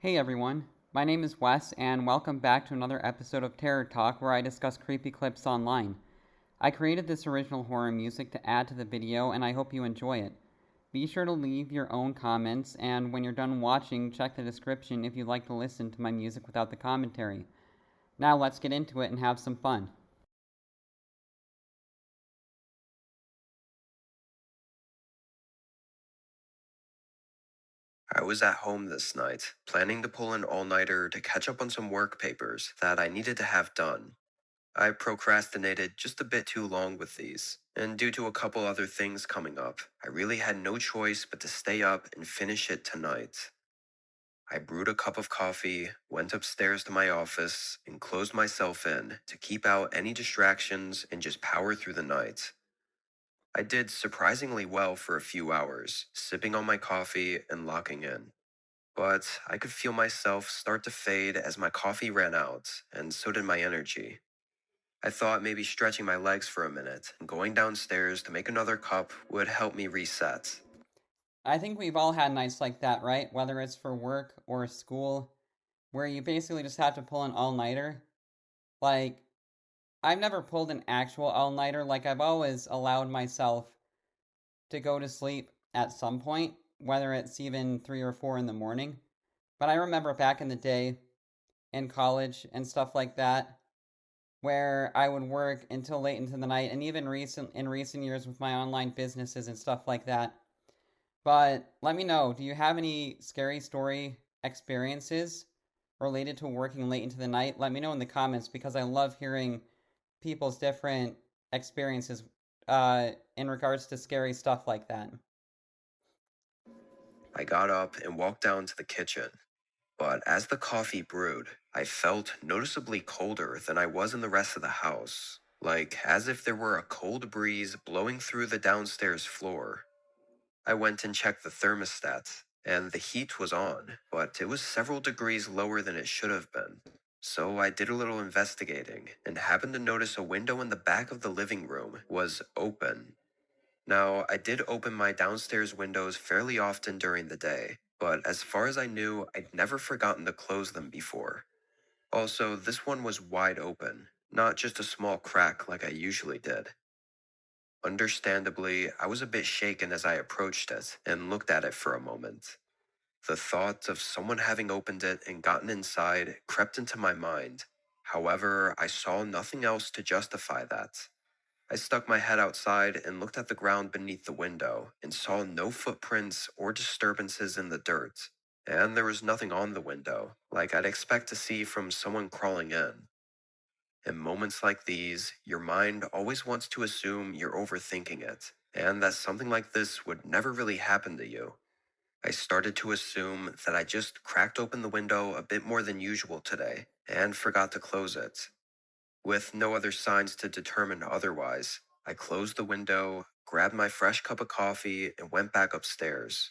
Hey everyone, my name is Wes, and welcome back to another episode of Terror Talk where I discuss creepy clips online. I created this original horror music to add to the video, and I hope you enjoy it. Be sure to leave your own comments, and when you're done watching, check the description if you'd like to listen to my music without the commentary. Now let's get into it and have some fun. I was at home this night, planning to pull an all nighter to catch up on some work papers that I needed to have done. I procrastinated just a bit too long with these, and due to a couple other things coming up, I really had no choice but to stay up and finish it tonight. I brewed a cup of coffee, went upstairs to my office, and closed myself in to keep out any distractions and just power through the night. I did surprisingly well for a few hours, sipping on my coffee and locking in. But I could feel myself start to fade as my coffee ran out, and so did my energy. I thought maybe stretching my legs for a minute and going downstairs to make another cup would help me reset. I think we've all had nights like that, right? Whether it's for work or school, where you basically just have to pull an all nighter. Like, I've never pulled an actual all nighter, like, I've always allowed myself to go to sleep at some point, whether it's even 3 or 4 in the morning. But I remember back in the day in college and stuff like that, where I would work until late into the night, and even recent years with my online businesses and stuff like that. But let me know, do you have any scary story experiences related to working late into the night? Let me know in the comments because I love hearing people's different experiences in regards to scary stuff like that. I got up and walked down to the kitchen, but as the coffee brewed, I felt noticeably colder than I was in the rest of the house, like as if there were a cold breeze blowing through the downstairs floor. I went and checked the thermostat, and the heat was on, but it was several degrees lower than it should have been. So I did a little investigating and happened to notice a window in the back of the living room was open. Now, I did open my downstairs windows fairly often during the day, but as far as I knew, I'd never forgotten to close them before. Also, this one was wide open, not just a small crack like I usually did. Understandably, I was a bit shaken as I approached it and looked at it for a moment. The thought of someone having opened it and gotten inside crept into my mind. However, I saw nothing else to justify that. I stuck my head outside and looked at the ground beneath the window and saw no footprints or disturbances in the dirt. And there was nothing on the window, like I'd expect to see from someone crawling in. In moments like these, your mind always wants to assume you're overthinking it, and that something like this would never really happen to you. I started to assume that I just cracked open the window a bit more than usual today, and forgot to close it. With no other signs to determine otherwise, I closed the window, grabbed my fresh cup of coffee, and went back upstairs.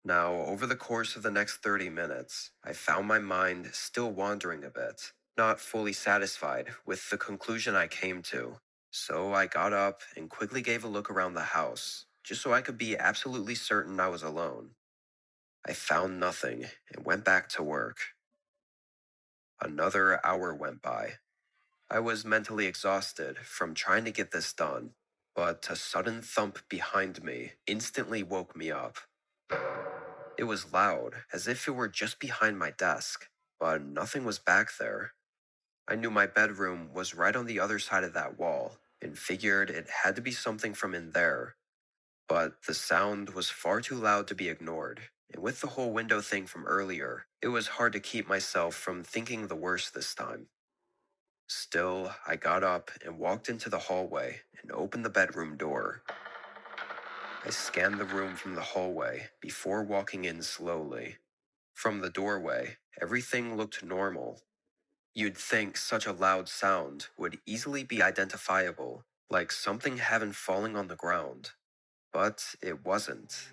Now, over the course of the next 30 minutes, I found my mind still wandering a bit, not fully satisfied with the conclusion I came to. So I got up and quickly gave a look around the house, just so I could be absolutely certain I was alone. I found nothing and went back to work. Another hour went by. I was mentally exhausted from trying to get this done, but a sudden thump behind me instantly woke me up. It was loud, as if it were just behind my desk, but nothing was back there. I knew my bedroom was right on the other side of that wall, and figured it had to be something from in there. But the sound was far too loud to be ignored, and with the whole window thing from earlier, it was hard to keep myself from thinking the worst this time. Still, I got up and walked into the hallway and opened the bedroom door. I scanned the room from the hallway before walking in slowly. From the doorway, everything looked normal. You'd think such a loud sound would easily be identifiable, like something having falling on the ground. But it wasn't.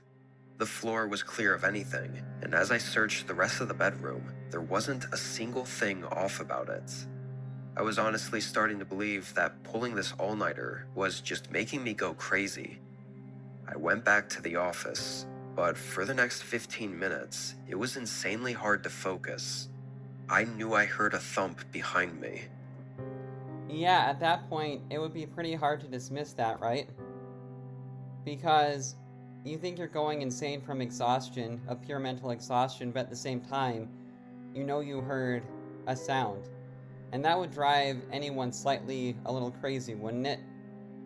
The floor was clear of anything, and as I searched the rest of the bedroom, there wasn't a single thing off about it. I was honestly starting to believe that pulling this all-nighter was just making me go crazy. I went back to the office. But for the next 15 minutes, it was insanely hard to focus. I knew I heard a thump behind me. Yeah, at that point, it would be pretty hard to dismiss that, right? Because you think you're going insane from exhaustion, of pure mental exhaustion, but at the same time, you know you heard a sound. And that would drive anyone slightly a little crazy, wouldn't it?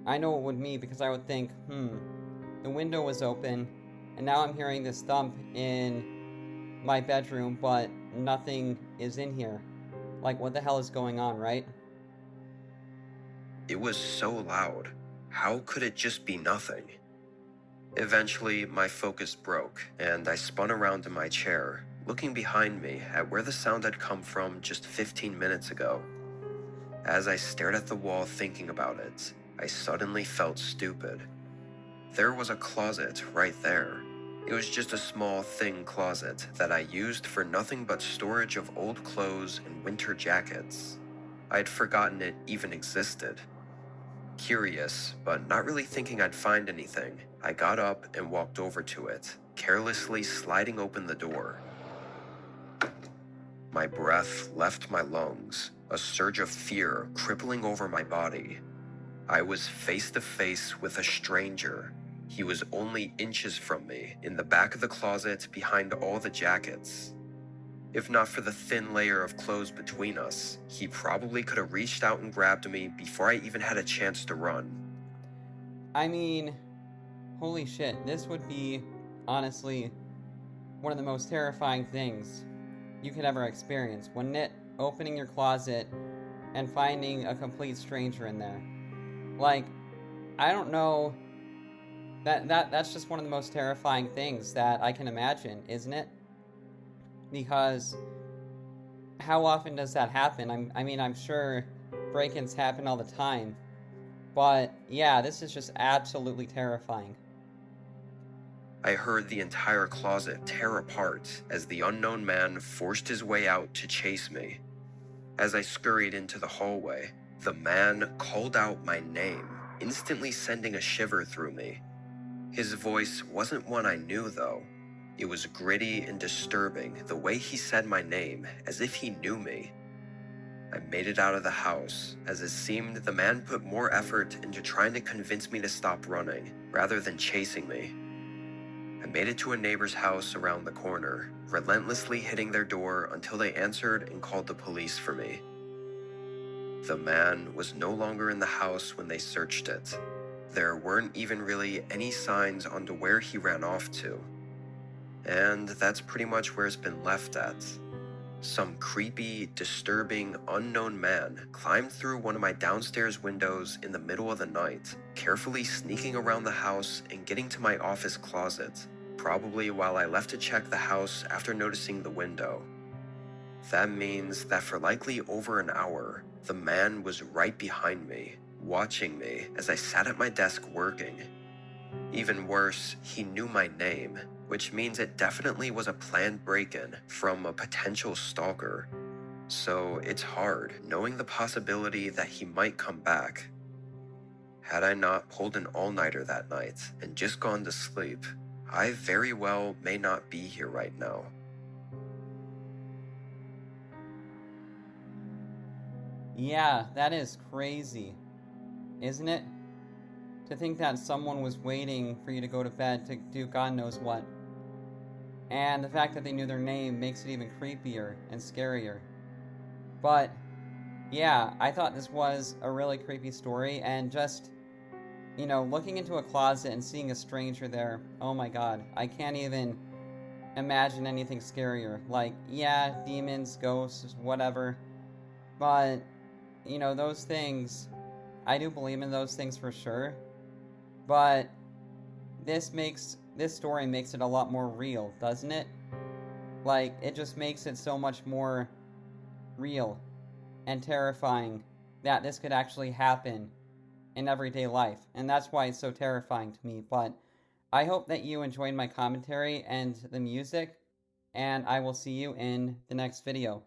I know it would me because I would think, the window was open, and now I'm hearing this thump in my bedroom, but nothing is in here. Like, what the hell is going on, right? It was so loud. How could it just be nothing? Eventually, my focus broke, and I spun around in my chair, looking behind me at where the sound had come from just 15 minutes ago. As I stared at the wall thinking about it, I suddenly felt stupid. There was a closet right there. It was just a small, thin closet that I used for nothing but storage of old clothes and winter jackets. I'd forgotten it even existed. Curious, but not really thinking I'd find anything, I got up and walked over to it, carelessly sliding open the door. My breath left my lungs, a surge of fear crippling over my body. I was face to face with a stranger. He was only inches from me, in the back of the closet behind all the jackets. If not for the thin layer of clothes between us, he probably could have reached out and grabbed me before I even had a chance to run. I mean, holy shit, this would be, honestly, one of the most terrifying things you could ever experience, wouldn't it? Opening your closet and finding a complete stranger in there. Like, I don't know. That's just one of the most terrifying things that I can imagine, isn't it? Because how often does that happen? I'm sure break-ins happen all the time, but yeah, this is just absolutely terrifying. I heard the entire closet tear apart as the unknown man forced his way out to chase me. As I scurried into the hallway, the man called out my name, instantly sending a shiver through me. His voice wasn't one I knew, though. It was gritty and disturbing, the way he said my name, as if he knew me. I made it out of the house, as it seemed the man put more effort into trying to convince me to stop running, rather than chasing me. I made it to a neighbor's house around the corner, relentlessly hitting their door until they answered and called the police for me. The man was no longer in the house when they searched it. There weren't even really any signs onto where he ran off to. And that's pretty much where it's been left at. Some creepy, disturbing, unknown man climbed through one of my downstairs windows in the middle of the night, carefully sneaking around the house and getting to my office closet, probably while I left to check the house after noticing the window. That means that for likely over an hour, the man was right behind me, watching me as I sat at my desk working. Even worse, he knew my name, which means it definitely was a planned break-in from a potential stalker. So it's hard knowing the possibility that he might come back. Had I not pulled an all-nighter that night and just gone to sleep, I very well may not be here right now. Yeah, that is crazy, isn't it? To think that someone was waiting for you to go to bed to do God knows what. And the fact that they knew their name makes it even creepier and scarier. But yeah, I thought this was a really creepy story, and just, looking into a closet and seeing a stranger there, oh my god, I can't even imagine anything scarier. Like, yeah, demons, ghosts, whatever. But, those things, I do believe in those things for sure. But this story makes it a lot more real, doesn't it? Like, it just makes it so much more real and terrifying that this could actually happen in everyday life. And that's why it's so terrifying to me. But I hope that you enjoyed my commentary and the music, and I will see you in the next video.